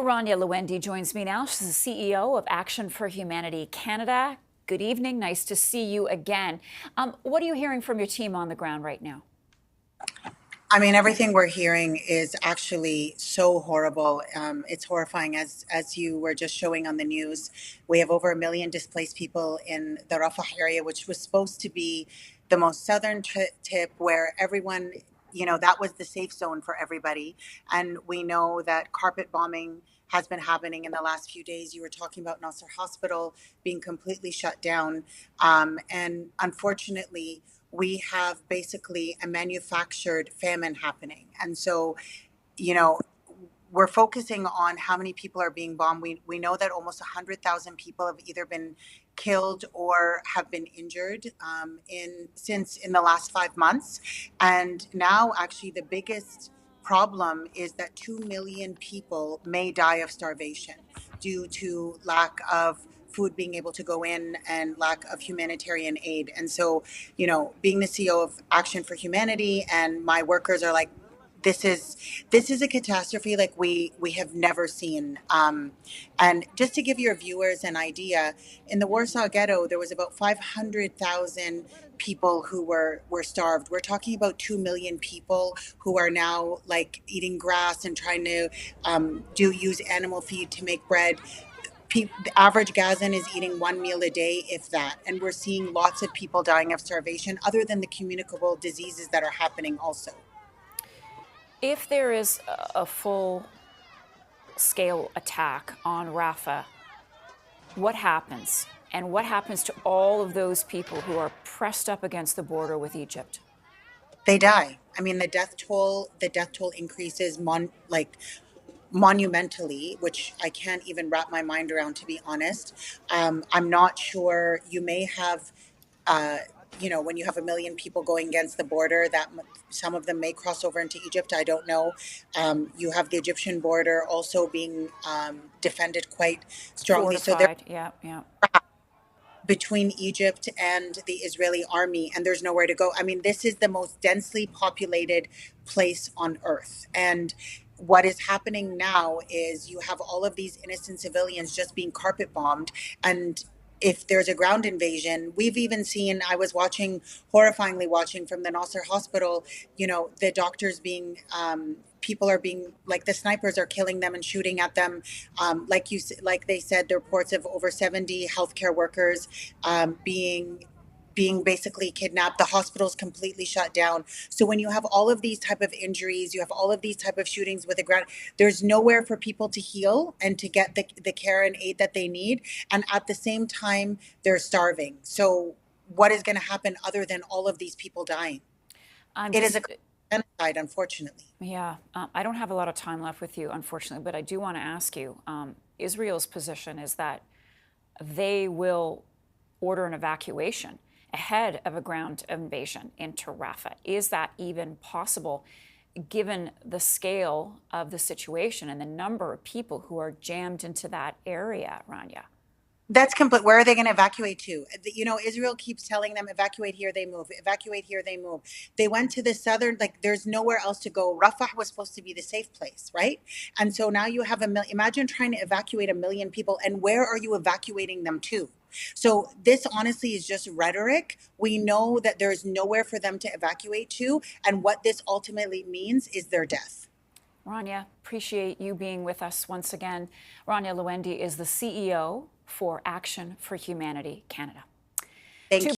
Rania Lewendi joins me now. She's the CEO of Action for Humanity Canada. Good evening. Nice to see you again. What are you hearing from your team on the ground right now? I mean, everything we're hearing is actually so horrible. It's horrifying, as you were just showing on the news. We have over 1 million displaced people in the Rafah area, which was supposed to be the most southern tip where everyone, that was the safe zone for everybody. And we know that carpet bombing has been happening in the last few days. You were talking about Nasser Hospital being completely shut down. And unfortunately, we have basically a manufactured famine happening. And so, you know, we're focusing on how many people are being bombed. We know that almost 100,000 people have either been killed or have been injured in the last 5 months. And now, actually, the biggest problem is that 2 million people may die of starvation due to lack of food being able to go in and lack of humanitarian aid. And so, being the CEO of Action for Humanity, and my workers are like, this is a catastrophe like we have never seen. And just to give your viewers an idea, in the Warsaw Ghetto, there was about 500,000 people who were starved. We're talking about 2 million people who are now like eating grass and trying to use animal feed to make bread. The average Gazan is eating one meal a day, if that. And we're seeing lots of people dying of starvation, other than the communicable diseases that are happening also. If there is a full-scale attack on Rafah, what happens? And what happens to all of those people who are pressed up against the border with Egypt? They die. I mean, the death toll increases monumentally, which I can't even wrap my mind around, to be honest. I'm not sure. You may have, when you have 1 million people going against the border, that some of them may cross over into Egypt. I don't know. You have the Egyptian border also being defended quite strongly. So they're Fortified, yeah. between Egypt and the Israeli army, and there's nowhere to go. I mean, this is the most densely populated place on earth. And what is happening now is you have all of these innocent civilians just being carpet bombed. And if there's a ground invasion, we've even seen, I was horrifyingly watching from the Nasser hospital, the doctors being, people are being, like, the snipers are killing them and shooting at them. Like they said, the reports of over 70 healthcare workers being basically kidnapped. The hospital's completely shut down. So when you have all of these type of injuries, you have all of these type of shootings with the ground, there's nowhere for people to heal and to get the care and aid that they need. And at the same time, they're starving. So what is going to happen other than all of these people dying? It is a genocide, unfortunately. Yeah, I don't have a lot of time left with you, unfortunately, but I do want to ask you, Israel's position is that they will order an evacuation ahead of a ground invasion into Rafah. Is that even possible, given the scale of the situation and the number of people who are jammed into that area, Rania? That's complete. Where are they going to evacuate to? Israel keeps telling them, evacuate here, they move. Evacuate here, they move. They went to the southern, like, there's nowhere else to go. Rafah was supposed to be the safe place, right? And so now you have imagine trying to evacuate 1 million people, and where are you evacuating them to? So this honestly is just rhetoric. We know that there's nowhere for them to evacuate to, and what this ultimately means is their death. Rania, appreciate you being with us once again. Rania Lewendi is the CEO for Action for Humanity Canada. Thank you.